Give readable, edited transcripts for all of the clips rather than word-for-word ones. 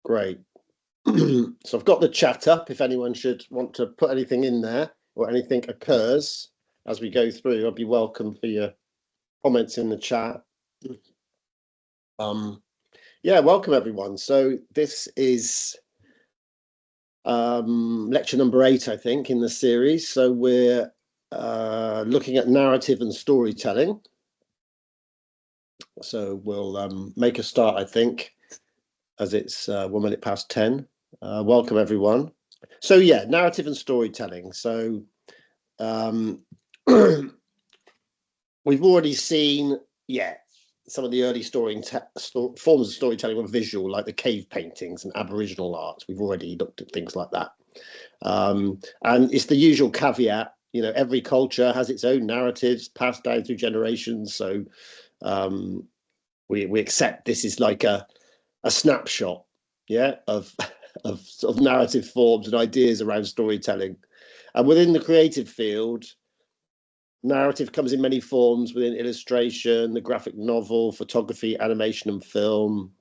Great. So I've got the chat up if anyone should want to put anything in there or anything occurs as we go through. I'd be welcome for your comments in the chat. Yeah, welcome everyone. So this is lecture number 8, I think, in the series. So we're looking at narrative and storytelling. So we'll make a start, I think, as it's 1 minute past 10. Welcome everyone. So yeah, narrative and storytelling. So we've already seen, some of the early forms of storytelling were visual, like the cave paintings and Aboriginal art. We've already looked at things like that. And it's the usual caveat, every culture has its own narratives passed down through generations. So we accept this is like a snapshot, of sort of narrative forms and ideas around storytelling. And within the creative field, narrative comes in many forms within illustration, the graphic novel, photography, animation, and film.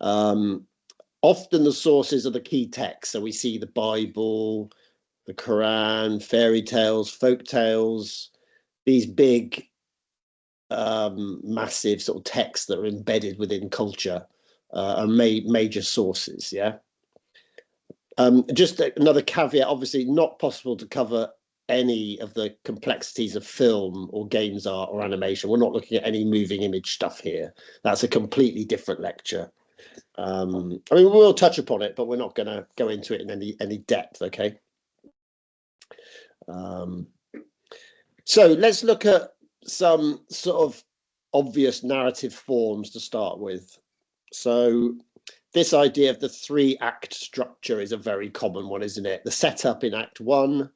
Often the sources are the key texts. So we see the Bible, the Quran, fairy tales, folk tales, these big, massive sort of texts that are embedded within culture are major sources, Just another caveat, obviously not possible to cover any of the complexities of film or games art or animation. We're not looking at any moving image stuff here. That's a completely different lecture. I mean, we'll touch upon it, but we're not going to go into it in any depth, okay? So let's look at some sort of obvious narrative forms to start with. So this idea of the 3-act structure is a very common one, isn't it? The setup in Act 1,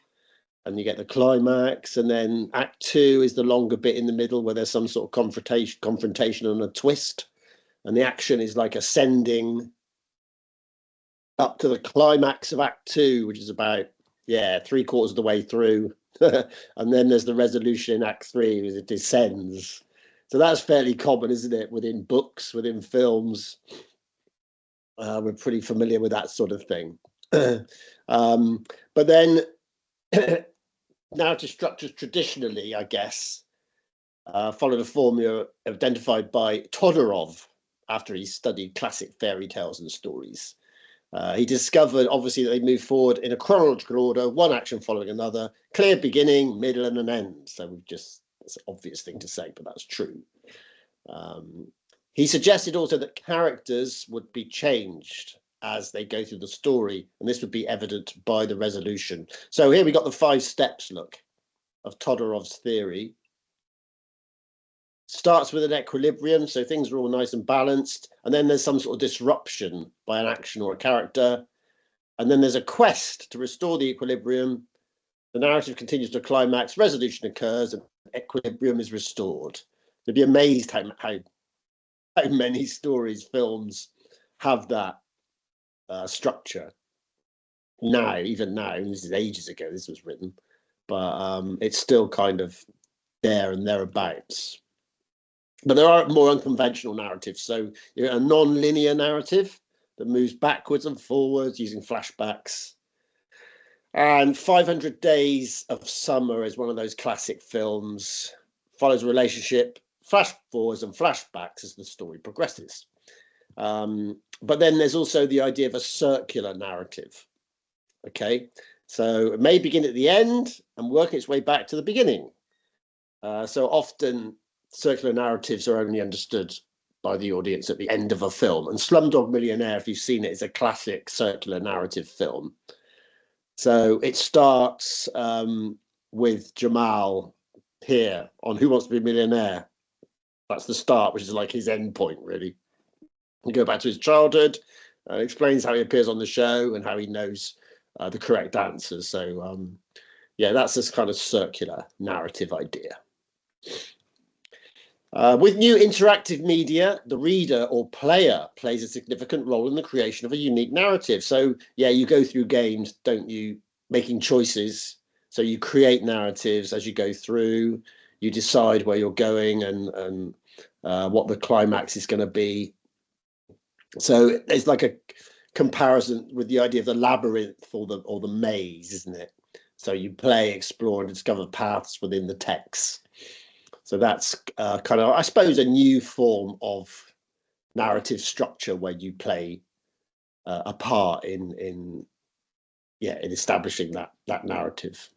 and you get the climax, and then Act 2 is the longer bit in the middle where there's some sort of confrontation and a twist, and the action is like ascending up to the climax of Act 2, which is about 3/4 of the way through, and then there's the resolution in Act 3 as it descends. So that's fairly common, isn't it? Within books, within films, we're pretty familiar with that sort of thing. But then narrative structures traditionally, I guess, followed a formula identified by Todorov after he studied classic fairy tales and stories. He discovered, obviously, that they move forward in a chronological order, one action following another, clear beginning, middle, and an end. So that's an obvious thing to say, but that's true. He suggested also that characters would be changed as they go through the story, and this would be evident by the resolution. So here we got the 5 steps, look, of Todorov's theory. Starts with an equilibrium, so things are all nice and balanced, and then there's some sort of disruption by an action or a character, and then there's a quest to restore the equilibrium. The narrative continues to climax, resolution occurs, and equilibrium is restored. You'd be amazed how many stories, films have that structure now, even now. This is ages ago this was written, but it's still kind of there and thereabouts. But there are more unconventional narratives. So you're a non-linear narrative that moves backwards and forwards using flashbacks. And 500 Days of Summer is one of those classic films, follows a relationship, flash forwards and flashbacks as the story progresses. But then there's also the idea of a circular narrative. Okay, so it may begin at the end and work its way back to the beginning. So often circular narratives are only understood by the audience at the end of a film. And Slumdog Millionaire, if you've seen it, is a classic circular narrative film. So it starts with Jamal here on Who Wants to Be a Millionaire. That's the start, which is like his end point, really. You go back to his childhood, explains how he appears on the show and how he knows the correct answers. So, that's this kind of circular narrative idea. With new interactive media, the reader or player plays a significant role in the creation of a unique narrative. So, you go through games, don't you, making choices. So you create narratives as you go through. You decide where you're going and what the climax is going to be. So there's like a comparison with the idea of the labyrinth or the maze, isn't it? So you play, explore, and discover paths within the text. So that's kind of, I suppose, a new form of narrative structure where you play a part in establishing that narrative.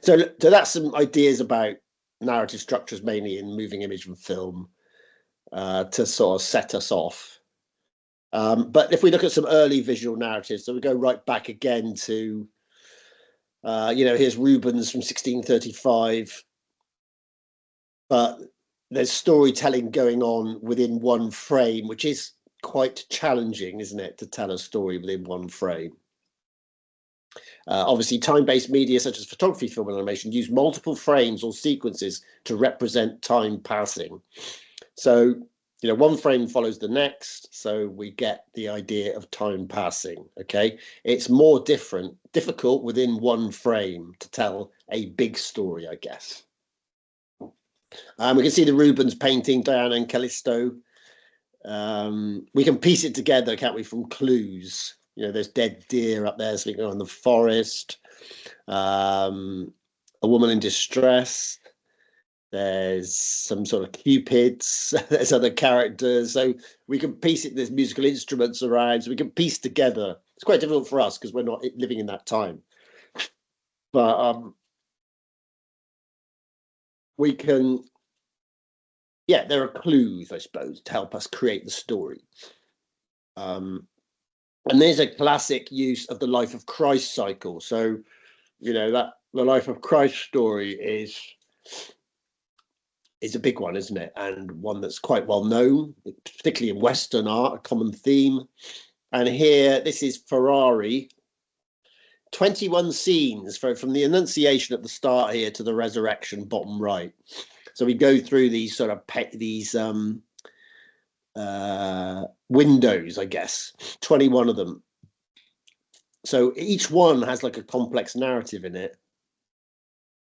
So that's some ideas about narrative structures, mainly in moving image and film, to sort of set us off. But if we look at some early visual narratives, so we go right back again to, here's Rubens from 1635. But there's storytelling going on within one frame, which is quite challenging, isn't it, to tell a story within one frame? Obviously, time-based media such as photography, film, and animation use multiple frames or sequences to represent time passing. So, one frame follows the next, so we get the idea of time passing. Okay, it's more difficult within one frame to tell a big story, I guess. We can see the Rubens painting, Diana and Callisto. We can piece it together, can't we, from clues? There's dead deer up there, so we go in the forest. A woman in distress. There's some sort of cupids. There's other characters. So we can piece it. There's musical instruments around, so we can piece together. It's quite difficult for us because we're not living in that time. But we can, there are clues, I suppose, to help us create the story. And there's a classic use of the life of Christ cycle. So, that the life of Christ story is a big one, isn't it? And one that's quite well known, particularly in Western art, a common theme. And here, this is Ferrari. 21 scenes from the Annunciation at the start here to the resurrection, bottom right. So we go through these sort of windows, I guess, 21 of them. So each one has like a complex narrative in it.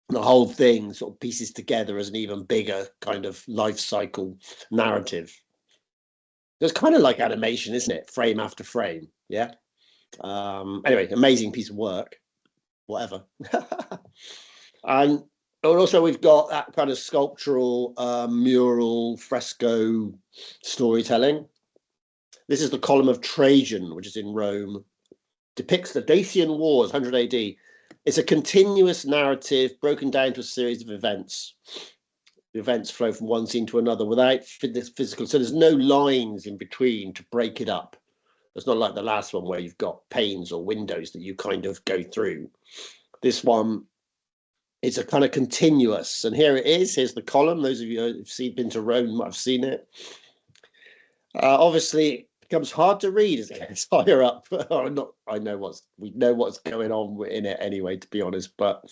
The whole thing sort of pieces together as an even bigger kind of life cycle narrative. It's kind of like animation, isn't it? Frame after frame. Yeah. Anyway, amazing piece of work. Whatever. And also we've got that kind of sculptural, mural, fresco storytelling. This is the column of Trajan, which is in Rome. Depicts the Dacian Wars, 100 AD. It's a continuous narrative broken down to a series of events. The events flow from one scene to another without physical. So there's no lines in between to break it up. It's not like the last one where you've got panes or windows that you kind of go through. This one is a kind of continuous. And here it is. Here's the column. Those of you who've been to Rome might have seen it. Obviously, it becomes hard to read as it gets higher up. We know what's going on in it anyway, to be honest. But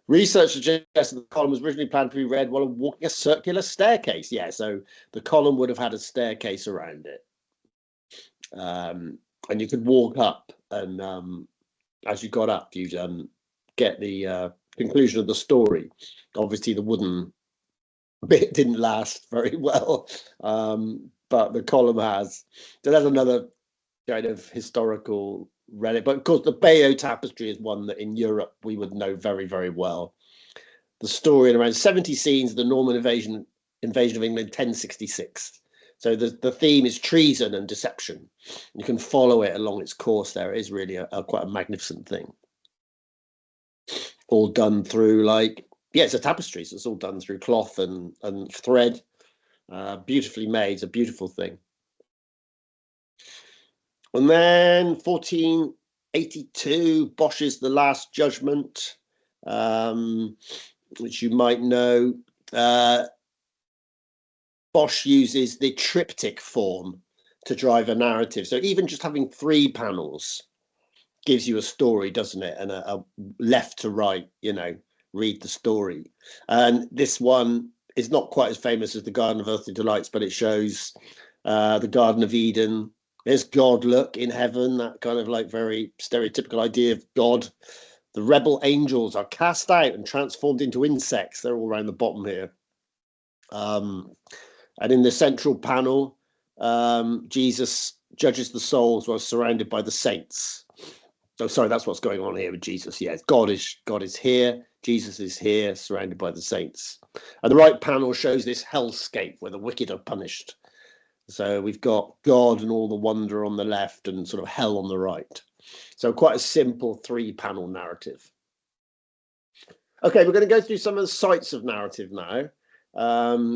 research suggests that the column was originally planned to be read while walking a circular staircase. Yeah, so the column would have had a staircase around it. And you could walk up, and as you got up, you'd get the conclusion of the story. Obviously, the wooden bit didn't last very well, but the column has. So that's another kind of historical relic. But of course, the Bayeux tapestry is one that in Europe we would know very, very well. The story in around 70 scenes of the Norman invasion of England, 1066. So the theme is treason and deception. You can follow it along its course there. It is really quite a magnificent thing. All done through it's a tapestry, so it's all done through cloth and thread. Beautifully made. It's a beautiful thing. And then 1482, Bosch's The Last Judgment, which you might know. Bosch uses the triptych form to drive a narrative. So even just having 3 panels gives you a story, doesn't it? And a left to right, read the story. And this one is not quite as famous as the Garden of Earthly Delights, but it shows the Garden of Eden. There's God, look, in heaven, that kind of very stereotypical idea of God. The rebel angels are cast out and transformed into insects. They're all around the bottom here. And in the central panel, Jesus judges the souls while surrounded by the saints. So sorry, that's what's going on here with Jesus. Yes, God is here. Jesus is here, surrounded by the saints. And the right panel shows this hellscape where the wicked are punished. So we've got God and all the wonder on the left and sort of hell on the right. So quite a simple 3-panel narrative. Okay, we're going to go through some of the sites of narrative now,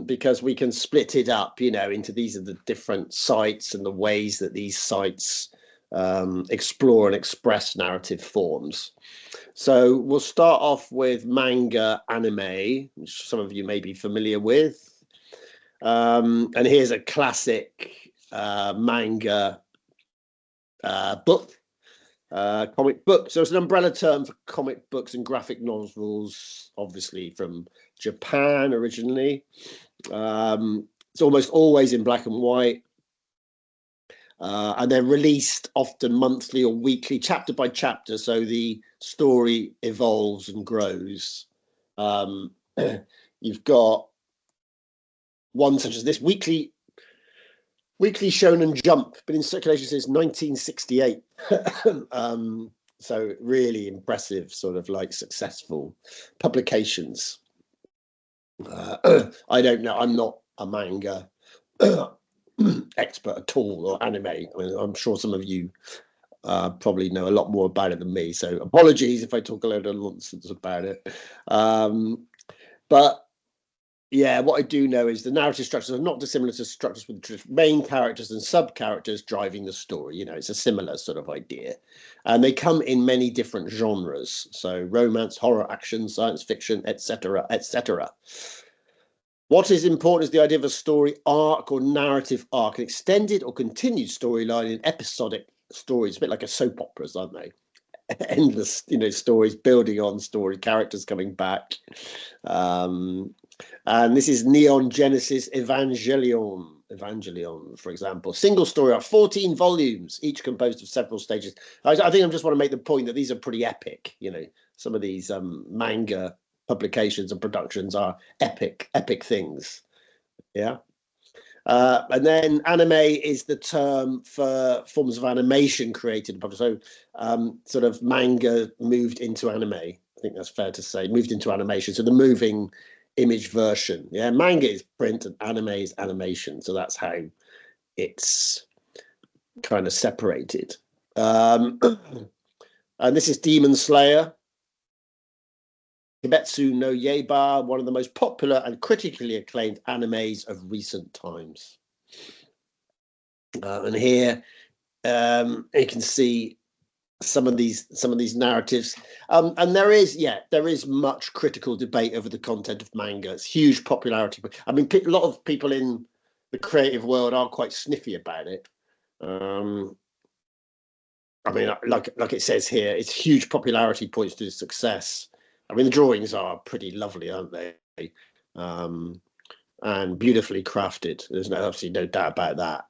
because we can split it up, into these are the different sites and the ways that these sites explore and express narrative forms. So we'll start off with manga anime, which some of you may be familiar with. And here's a classic manga book. Comic book. So it's an umbrella term for comic books and graphic novels, obviously from Japan originally. It's almost always in black and white. And they're released often monthly or weekly, chapter by chapter, so the story evolves and grows. You've got one such as this Weekly Shonen Jump, been in circulation since 1968. So really impressive, sort of like successful publications. I don't know, I'm not a manga expert at all, or anime. I mean, I'm sure some of you probably know a lot more about it than me, so apologies if I talk a load of nonsense about it. But yeah, what I do know is the narrative structures are not dissimilar to structures with main characters and sub-characters driving the story. It's a similar sort of idea. And they come in many different genres. So romance, horror, action, science fiction, etc., etc. What is important is the idea of a story arc or narrative arc, an extended or continued storyline in episodic stories, a bit like a soap operas, aren't they? Endless, stories building on story, characters coming back. And this is Neon Genesis Evangelion, for example. Single story of 14 volumes, each composed of several stages. I think I just want to make the point that these are pretty epic. Some of these manga publications and productions are epic things. Yeah. And then anime is the term for forms of animation created. So sort of manga moved into anime. I think that's fair to say, moved into animation. So the moving image version. Yeah, manga is print and anime is animation. So that's how it's kind of separated. And this is Demon Slayer. Kimetsu no Yaiba, one of the most popular and critically acclaimed animes of recent times. And here you can see some of these narratives, and there is much critical debate over the content of manga. It's huge popularity. I mean, a lot of people in the creative world are quite sniffy about it. I mean, like it says here, its huge popularity points to its success. I mean, the drawings are pretty lovely, aren't they? And beautifully crafted. There's obviously no doubt about that.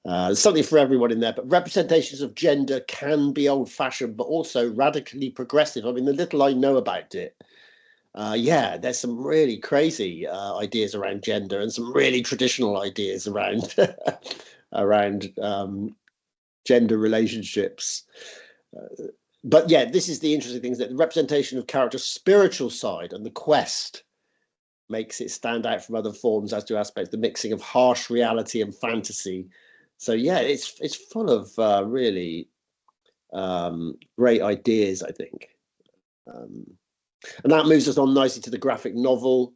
There's something for everyone in there, but representations of gender can be old-fashioned, but also radically progressive. I mean, the little I know about it, there's some really crazy ideas around gender and some really traditional ideas around around gender relationships. But yeah, this is the interesting thing, is that the representation of character's spiritual side and the quest makes it stand out from other forms, as do aspects, the mixing of harsh reality and fantasy. So yeah, it's full of really great ideas, I think. And that moves us on nicely to the graphic novel.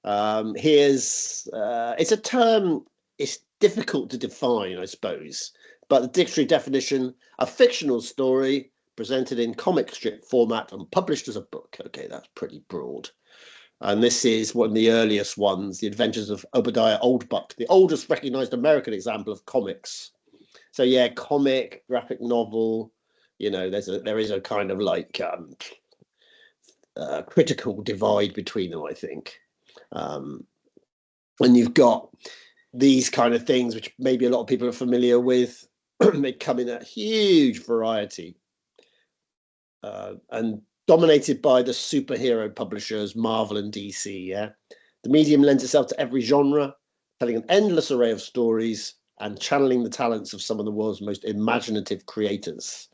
It's a term, it's difficult to define, I suppose, but the dictionary definition: a fictional story presented in comic strip format and published as a book. Okay, that's pretty broad. And this is one of the earliest ones, The Adventures of Obadiah Oldbuck, the oldest recognized American example of comics. So yeah, comic, graphic novel, there is a kind of like critical divide between them, I think. And you've got these kind of things, which maybe a lot of people are familiar with. They come in a huge variety. And dominated by the superhero publishers, Marvel and DC, yeah? The medium lends itself to every genre, telling an endless array of stories and channeling the talents of some of the world's most imaginative creators.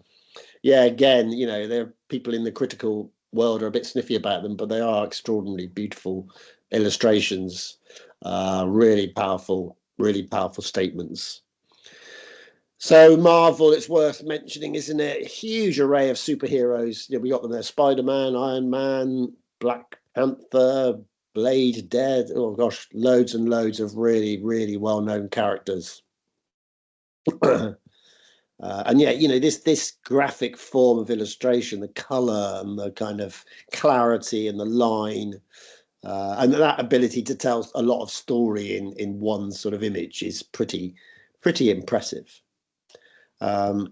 Yeah, again, you know, there are people in the critical world are a bit sniffy about them, but they are extraordinarily beautiful illustrations, really powerful statements. So Marvel, it's worth mentioning, isn't it? A huge array of superheroes. We got them there: Spider-Man, Iron Man, Black Panther, Blade, Dead. Oh gosh, loads and loads of really well-known characters. And yeah, this graphic form of illustration, the color and the kind of clarity and the line, and that ability to tell a lot of story in one sort of image is pretty impressive. And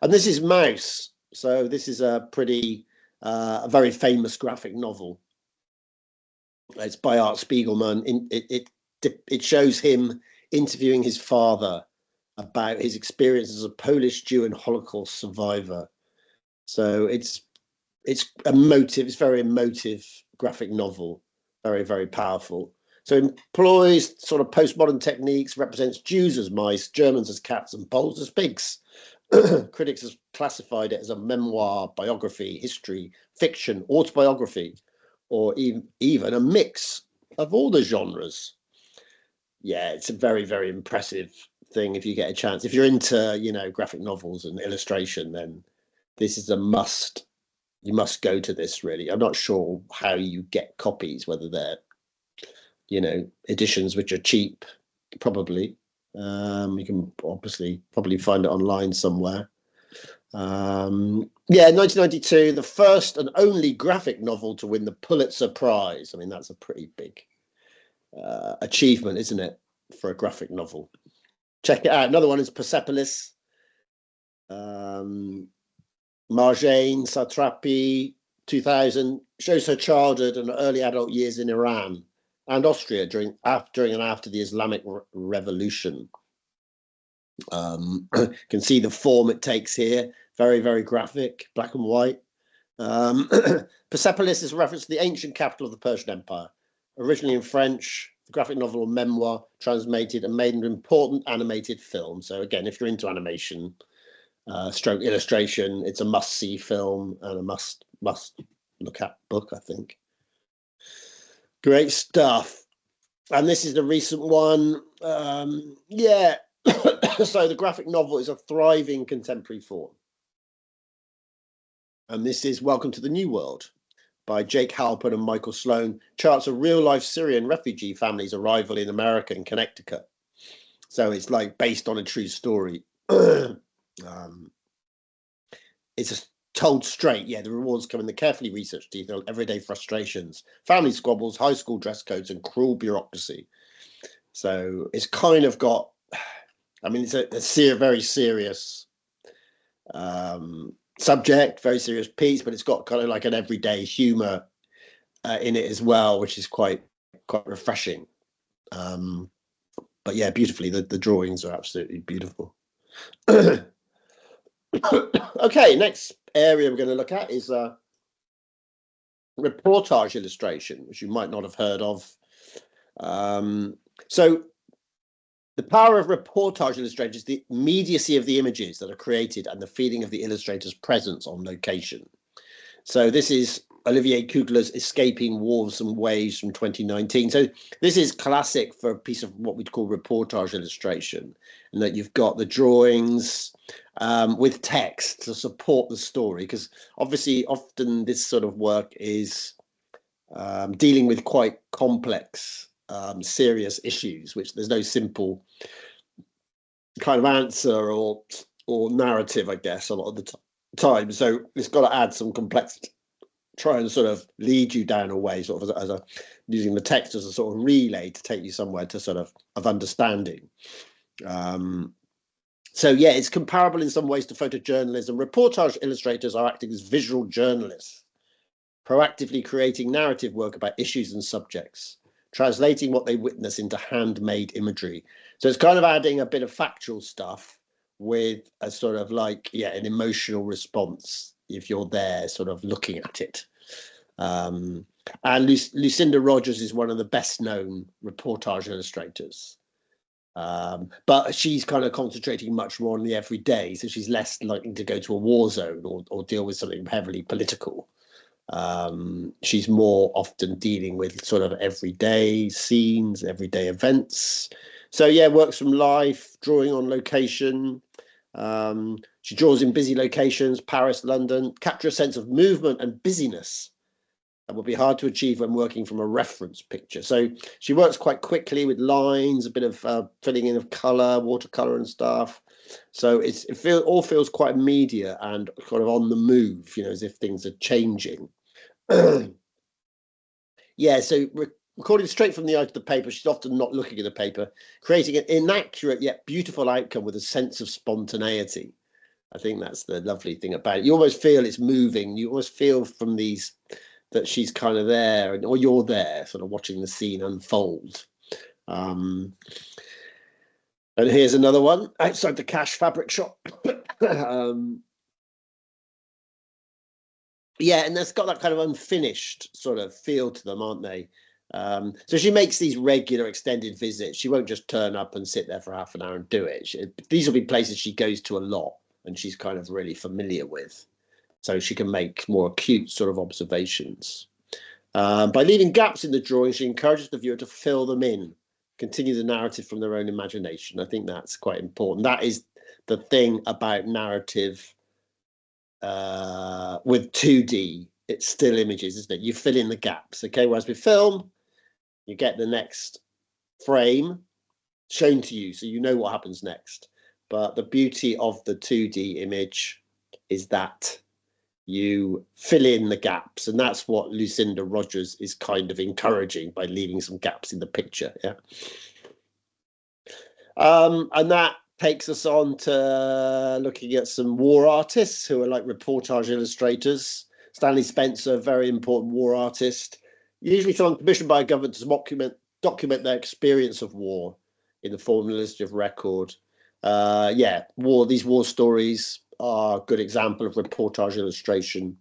this is Mouse. So this is a very famous graphic novel. It's by Art Spiegelman. It shows him interviewing his father about his experience as a Polish Jew and Holocaust survivor. So it's emotive. It's very emotive graphic novel. Very powerful. So employs sort of postmodern techniques, represents Jews as mice, Germans as cats, and Poles as pigs. Critics have classified it as a memoir, biography, history, fiction, autobiography, or even a mix of all the genres. Yeah, it's a very impressive thing if you get a chance. If you're into, graphic novels and illustration, then this is a must. You must go to this, really. I'm not sure how you get copies, whether they're, editions which are cheap, probably. You can obviously probably find it online somewhere. Yeah, 1992, the first and only graphic novel to win the Pulitzer Prize. I mean, that's a pretty big achievement, isn't it, for a graphic novel? Check it out. Another one is Persepolis. Marjane Satrapi, 2000, shows her childhood and early adult years in Iran and Austria during and after the Islamic Revolution. Can see the form it takes here. Very graphic, black and white. Persepolis is a reference to the ancient capital of the Persian Empire. Originally in French, the graphic novel or memoir translated and made an important animated film. So again, if you're into animation, stroke illustration, it's a must-see film and a must look at book, I think. Great stuff. And this is the recent one. Yeah. So the graphic novel is a thriving contemporary form. And this is Welcome to the New World by Jake Halpern and Michael Sloan. Charts a real-life Syrian refugee family's arrival in America and Connecticut. So it's like based on a true story. It's told straight. Yeah, the rewards come in the carefully researched detail, everyday frustrations, family squabbles, high school dress codes, and cruel bureaucracy. So it's kind of got, I mean, it's a very serious subject, very serious piece, but it's got kind of like an everyday humor in it as well, which is quite refreshing. But yeah, beautifully, the drawings are absolutely beautiful. Okay, next area we're going to look at is reportage illustration, which you might not have heard of. So the power of reportage illustration is the immediacy of the images that are created and the feeling of the illustrator's presence on location. So this is Olivier Kugler's Escaping Wharves and Waves from 2019. So this is classic for a piece of what we'd call reportage illustration, and that you've got the drawings with text to support the story, because obviously often this sort of work is dealing with quite complex, serious issues, which there's no simple kind of answer or narrative, I guess, a lot of the time. So it's got to add some complexity, try and sort of lead you down a way, sort of as using the text as a sort of relay to take you somewhere to sort of understanding. So yeah, it's comparable in some ways to photojournalism. Reportage illustrators are acting as visual journalists, proactively creating narrative work about issues and subjects, translating what they witness into handmade imagery. So it's kind of adding a bit of factual stuff with a sort of like, yeah, an emotional response if you're there sort of looking at it. And Lucinda Rogers is one of the best known reportage illustrators. But she's kind of concentrating much more on the everyday, so she's less likely to go to a war zone or deal with something heavily political. She's more often dealing with sort of everyday scenes, everyday events. So yeah, works from life, drawing on location. She draws in busy locations, Paris, London, capture a sense of movement and busyness that will be hard to achieve when working from a reference picture. So she works quite quickly with lines, a bit of filling in of color, watercolor and stuff. So all feels quite immediate and kind of on the move, you know, as if things are changing. Yeah, so recording straight from the eye to the paper, she's often not looking at the paper, creating an inaccurate yet beautiful outcome with a sense of spontaneity. I think that's the lovely thing about it. You almost feel it's moving. You almost feel from these that she's kind of there, or you're there, sort of watching the scene unfold. And here's another one outside the Cash fabric shop. Yeah, and that's got that kind of unfinished sort of feel to them, aren't they? So she makes these regular extended visits. She won't just turn up and sit there for half an hour and do it. These will be places she goes to a lot and she's kind of really familiar with. So she can make more acute sort of observations. By leaving gaps in the drawing, she encourages the viewer to fill them in, continue the narrative from their own imagination. I think that's quite important. That is the thing about narrative with 2D. It's still images, isn't it? You fill in the gaps, okay? Whereas with film, you get the next frame shown to you, so you know what happens next. But the beauty of the 2D image is that you fill in the gaps, and that's what Lucinda Rogers is kind of encouraging by leaving some gaps in the picture. Yeah. And that takes us on to looking at some war artists who are like reportage illustrators. Stanley Spencer, very important war artist, usually someone commissioned by a government to document their experience of war in the form of illustrative record. Yeah, these war stories are a good example of reportage illustration.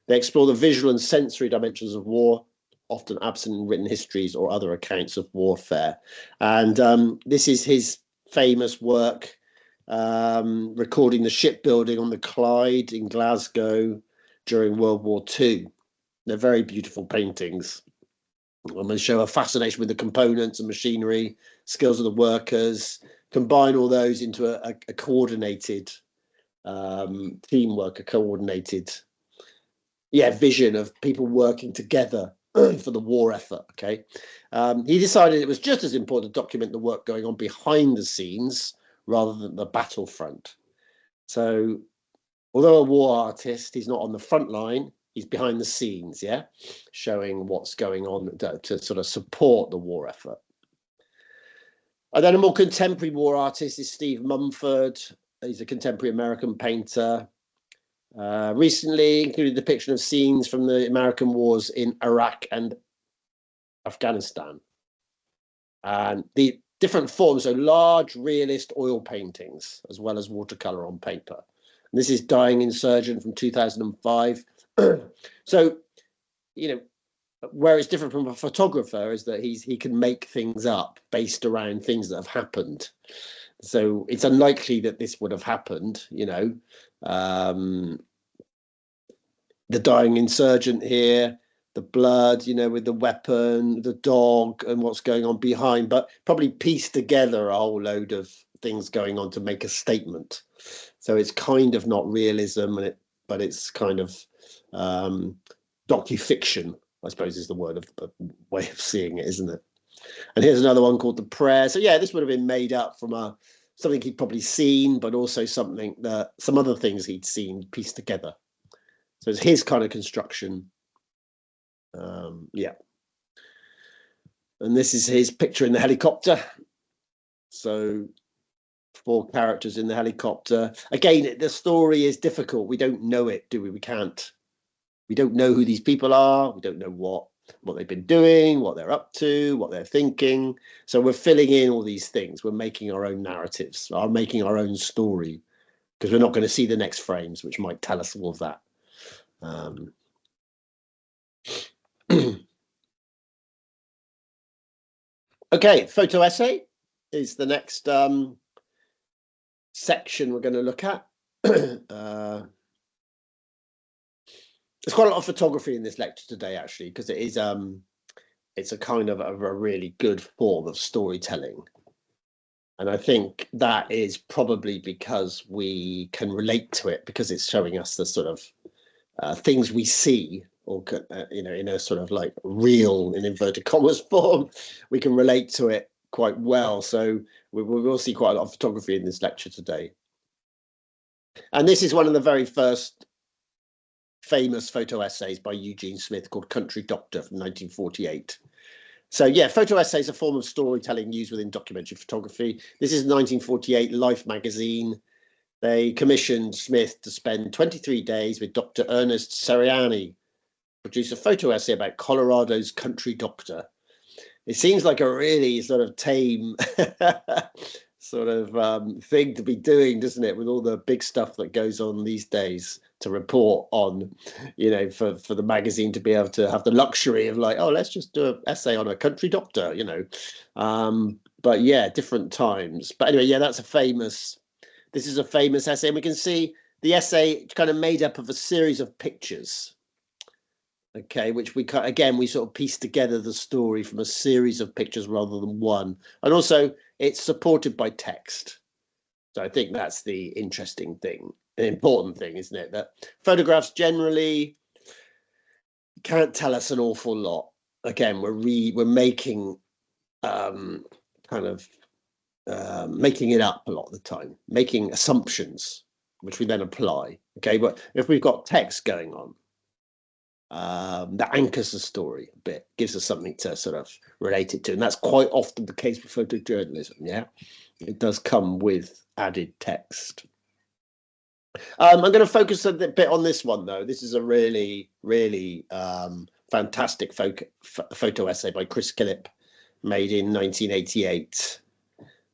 They explore the visual and sensory dimensions of war, often absent in written histories or other accounts of warfare. And this is his famous work, recording the shipbuilding on the Clyde in Glasgow during World War II. They're very beautiful paintings. And they show a fascination with the components and machinery, skills of the workers, combine all those into a coordinated teamwork, a coordinated vision of people working together for the war effort. Okay, he decided it was just as important to document the work going on behind the scenes rather than the battlefront. So, although a war artist, he's not on the front line. He's behind the scenes, yeah, showing what's going on to sort of support the war effort. And then a more contemporary war artist is Steve Mumford. He's a contemporary American painter. Recently included depiction of scenes from the American wars in Iraq and Afghanistan. And the different forms, so large realist oil paintings, as well as watercolor on paper. And this is Dying Insurgent from 2005. So, you know, where it's different from a photographer is that he can make things up based around things that have happened. So it's unlikely that this would have happened, you know. The dying insurgent here, the blood, you know, with the weapon, the dog, and what's going on behind, but probably piece together a whole load of things going on to make a statement. So it's kind of not realism, but it's kind of docu-fiction, I suppose is the way of seeing it, isn't it? And here's another one called The Prayer. So yeah, this would have been made up from something he'd probably seen, but also some other things he'd seen pieced together. So it's his kind of construction. Yeah. And this is his picture in the helicopter. So 4 characters in the helicopter. Again, the story is difficult. We don't know it, do we? We can't. We don't know who these people are. We don't know what they've been doing, what they're up to, what they're thinking. So we're filling in all these things. We're making our own narratives, making our own story, because we're not going to see the next frames, which might tell us all of that. Okay, photo essay. is the next section we're going to look at. There's quite a lot of photography in this lecture today, actually, because it is it's a kind of a really good form of storytelling. And I think that is probably because we can relate to it, because it's showing us the sort of things we see, or you know, in a sort of like real, in inverted commas, form. We can relate to it quite well. So we will see quite a lot of photography in this lecture today. And this is one of the very first famous photo essays by Eugene Smith, called Country Doctor, from 1948. So yeah, photo essay is a form of storytelling used within documentary photography. This is 1948 Life magazine. They commissioned Smith to spend 23 days with Dr. Ernest Seriani, produce a photo essay about Colorado's country doctor. It seems like a really sort of tame sort of thing to be doing, doesn't it, with all the big stuff that goes on these days to report on, you know, for the magazine to be able to have the luxury of like, oh, let's just do an essay on a country doctor, you know. But yeah, different times. But anyway, yeah, this is a famous essay, and we can see the essay kind of made up of a series of pictures. Okay, which we sort of piece together the story from a series of pictures rather than one. And also it's supported by text. So I think that's the interesting thing, the important thing, isn't it? That photographs generally can't tell us an awful lot. Again, we're making making it up a lot of the time, making assumptions, which we then apply. Okay, but if we've got text going on, that anchors the story a bit, gives us something to sort of relate it to. And that's quite often the case with photojournalism. Yeah, it does come with added text. I'm going to focus a bit on this one, though. This is a really, really fantastic photo essay by Chris Killip, made in 1988.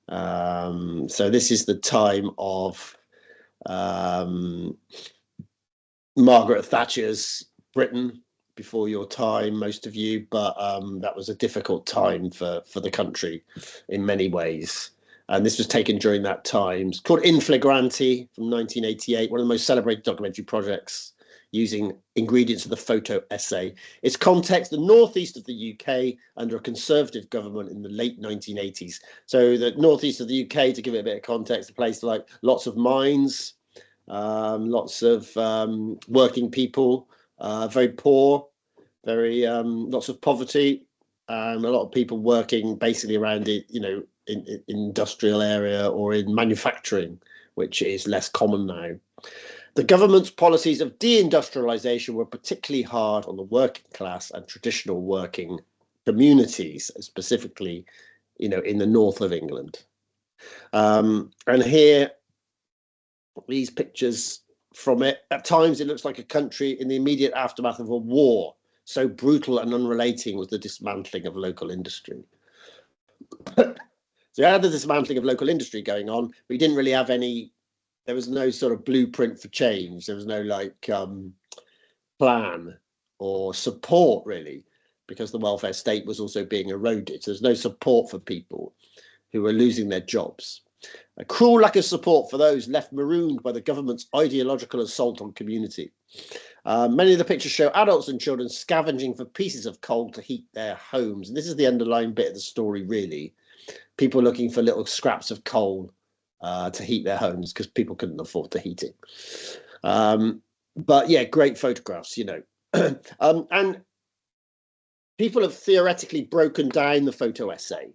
So this is the time of Margaret Thatcher's Britain, before your time, most of you, but that was a difficult time for the country in many ways. And this was taken during that time. It's called In Flagranti from 1988, one of the most celebrated documentary projects using ingredients of the photo essay. Its context, the northeast of the UK under a Conservative government in the late 1980s. So the northeast of the UK, to give it a bit of context, a place like lots of mines, lots of working people, very poor, very lots of poverty, and a lot of people working basically around it, you know, in industrial area or in manufacturing, which is less common now. The government's policies of deindustrialization were particularly hard on the working class and traditional working communities, specifically, you know, in the north of England. And here, these pictures from it. At times, it looks like a country in the immediate aftermath of a war. So brutal and unrelating was the dismantling of local industry. So you had the dismantling of local industry going on, but you didn't really have any, there was no sort of blueprint for change. There was no like plan or support really, because the welfare state was also being eroded. So there's no support for people who were losing their jobs. A cruel lack of support for those left marooned by the government's ideological assault on community. Many of the pictures show adults and children scavenging for pieces of coal to heat their homes. And this is the underlying bit of the story, really. People looking for little scraps of coal to heat their homes because people couldn't afford the heating. But yeah, great photographs, you know. And people have theoretically broken down the photo essay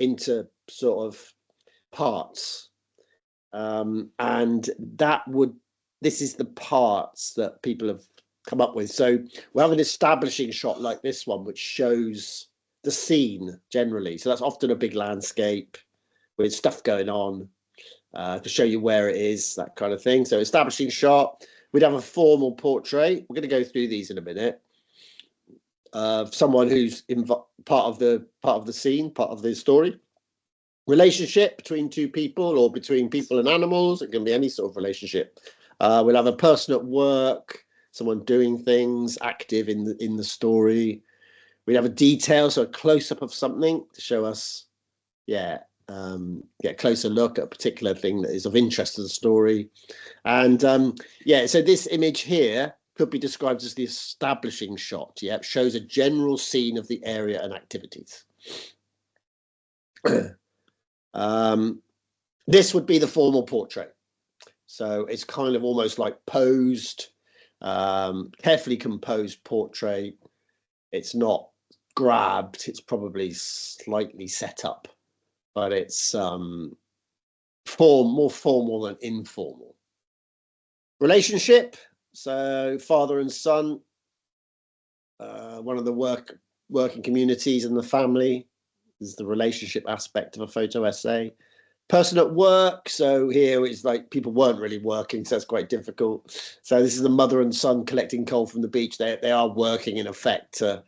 into sort of parts. And this is the parts that people have come up with. So we have an establishing shot like this one, which shows the scene generally. So that's often a big landscape with stuff going on to show you where it is, that kind of thing. So establishing shot, we'd have a formal portrait. We're going to go through these in a minute. Of someone who's part of the scene, part of the story. Relationship between two people or between people and animals. It can be any sort of relationship. We'll have a person at work, someone doing things, active in the story. We'd have a detail, so a close-up of something to show us, get a closer look at a particular thing that is of interest to the story. And so this image here could be described as the establishing shot. Yeah, it shows a general scene of the area and activities. This would be the formal portrait. So it's kind of almost like posed, carefully composed portrait. It's not grabbed, it's probably slightly set up, but it's more formal than informal. Relationship, so father and son, one of the working communities in the family is the relationship aspect of a photo essay. Person at work, so here it's like people weren't really working, so that's quite difficult. So this is the mother and son collecting coal from the beach. They are working in effect to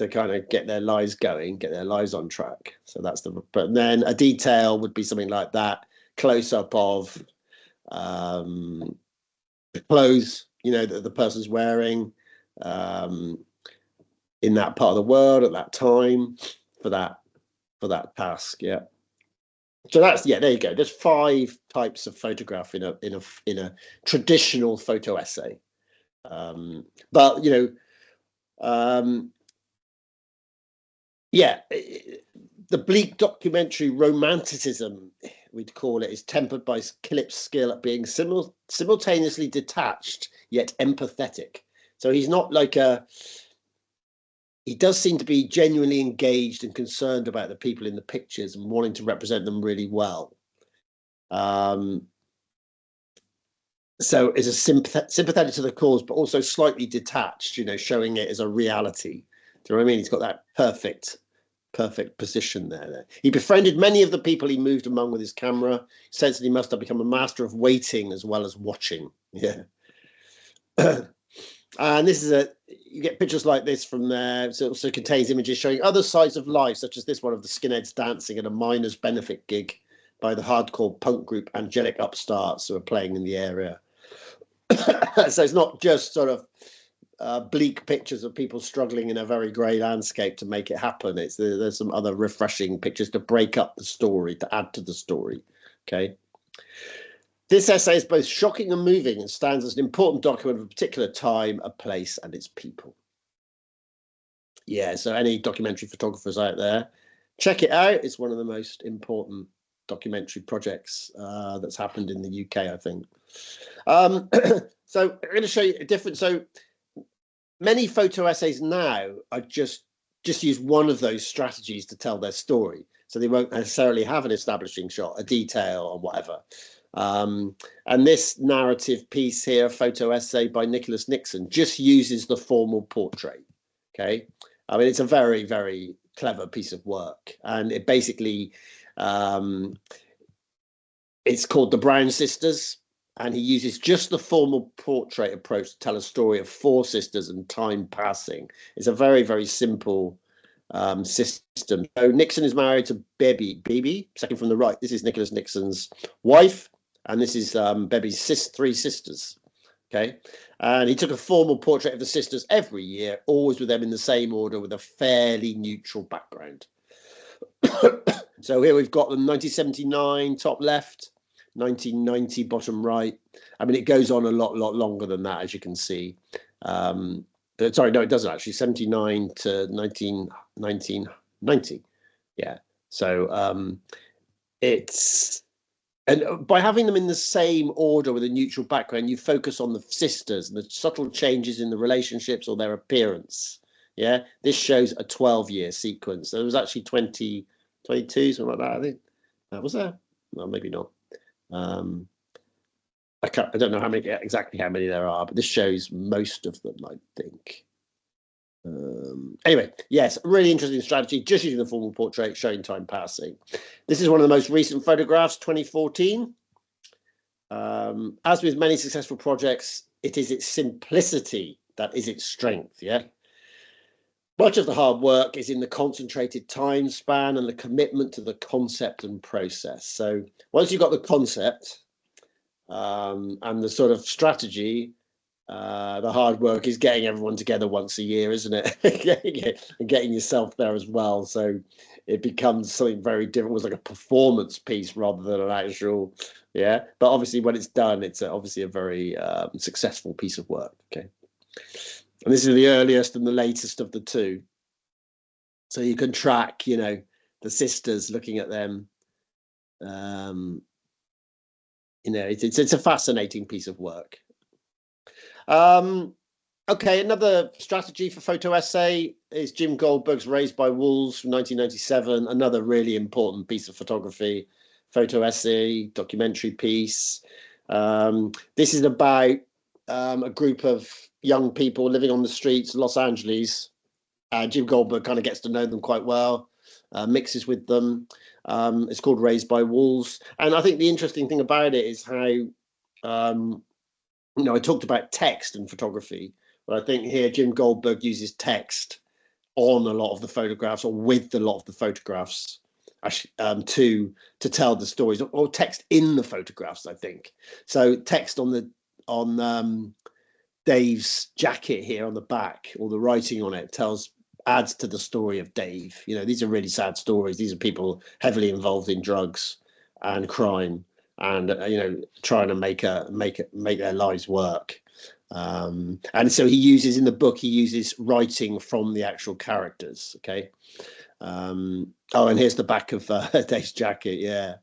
kind of get their lives going, get their lives on track. So that's but then a detail would be something like that, close up of the clothes, that the person's wearing in that part of the world at that time for that task. Yeah. So that's, there you go. There's 5 types of photograph in a traditional photo essay. But the bleak documentary romanticism, we'd call it, is tempered by Kilip's skill at being simultaneously detached yet empathetic. So he's not like he does seem to be genuinely engaged and concerned about the people in the pictures and wanting to represent them really well. So is a sympathetic to the cause, but also slightly detached, showing it as a reality. Do you know what I mean? He's got that perfect position there. He befriended many of the people he moved among with his camera. He sensed that he must have become a master of waiting as well as watching. Yeah. And this is you get pictures like this from there. So it also contains images showing other sides of life, such as this one of the skinheads dancing at a miners' benefit gig by the hardcore punk group Angelic Upstarts who are playing in the area. So it's not just sort of bleak pictures of people struggling in a very grey landscape to make it happen. There's some other refreshing pictures to break up the story, to add to the story. Okay. This essay is both shocking and moving and stands as an important document of a particular time, a place, and its people. Yeah, so any documentary photographers out there, check it out. It's one of the most important documentary projects that's happened in the UK, I think. So I'm going to show you a different. So many photo essays now are just use one of those strategies to tell their story. So they won't necessarily have an establishing shot, a detail, or whatever. And this narrative piece here, photo essay by Nicholas Nixon, just uses the formal portrait. Okay, I mean, it's a very, very clever piece of work, and it basically it's called The Brown Sisters, and he uses just the formal portrait approach to tell a story of 4 sisters and time passing. It's a very, very simple system. So Nixon is married to Bebe, second from the right. This is Nicholas Nixon's wife, and this is Bebe's 3 sisters. Okay, and he took a formal portrait of the sisters every year, always with them in the same order, with a fairly neutral background. So here we've got them: 1979 top left, 1990 bottom right. I mean, it goes on a lot longer than that, as you can see. Sorry, no, it doesn't actually. 79 to 1990. Yeah. So it's, and by having them in the same order with a neutral background, you focus on the sisters and the subtle changes in the relationships or their appearance. Yeah. This shows a 12-year sequence. So there was actually 22, something like that, I think. Was there? Well, maybe not. I don't know exactly how many there are, but this shows most of them, I think. Anyway, yes, really interesting strategy, just using the formal portrait, showing time passing. This is one of the most recent photographs, 2014. As with many successful projects, it is its simplicity that is its strength, yeah? Much of the hard work is in the concentrated time span and the commitment to the concept and process. So once you've got the concept and the sort of strategy, The hard work is getting everyone together once a year, isn't it? And getting yourself there as well. So it becomes something very different. It was like a performance piece rather than an actual, yeah. But obviously, when it's done, it's obviously a very successful piece of work. Okay. And this is the earliest and the latest of the two. So you can track, the sisters, looking at them. It's a fascinating piece of work. Okay, another strategy for photo essay is Jim Goldberg's Raised by Wolves from 1997, another really important piece of photography, photo essay, documentary piece. This is about a group of young people living on the streets of Los Angeles. Jim Goldberg kind of gets to know them quite well, mixes with them. It's called Raised by Wolves. And I think the interesting thing about it is how, I talked about text and photography, but I think here Jim Goldberg uses text on a lot of the photographs or with a lot of the photographs to tell the stories, or text in the photographs, I think. So text on Dave's jacket here on the back, or the writing on it adds to the story of Dave. These are really sad stories. These are people heavily involved in drugs and crime, and trying to make their lives work. And so he uses writing from the actual characters. Okay. And here's the back of Dave's jacket. Yeah.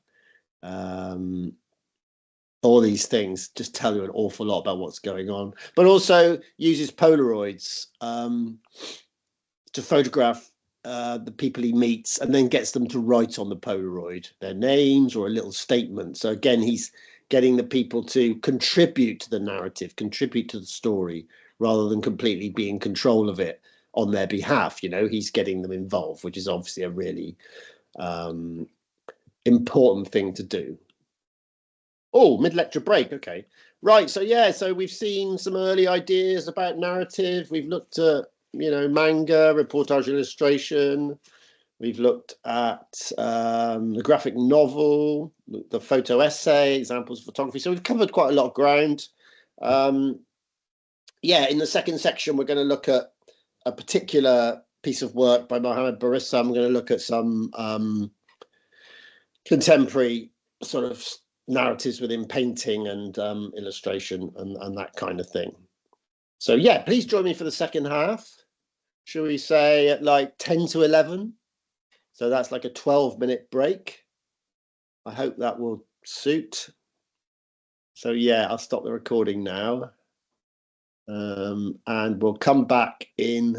All these things just tell you an awful lot about what's going on, but also uses Polaroids to photograph the people he meets, and then gets them to write on the Polaroid their names or a little statement. So again, he's getting the people to contribute to the narrative, contribute to the story, rather than completely be in control of it on their behalf. He's getting them involved, which is obviously a really important thing to do. Oh, mid-lecture break. Okay. Right. So we've seen some early ideas about narrative. We've looked at, manga, reportage illustration. We've looked at the graphic novel, the photo essay, examples of photography. So we've covered quite a lot of ground. In the second section, we're going to look at a particular piece of work by Mohammed Barissa. I'm going to look at some contemporary sort of narratives within painting and illustration and that kind of thing. So please join me for the second half. Shall we say at like 10 to 11? So that's like a 12-minute break. I hope that will suit. So I'll stop the recording now. And we'll come back in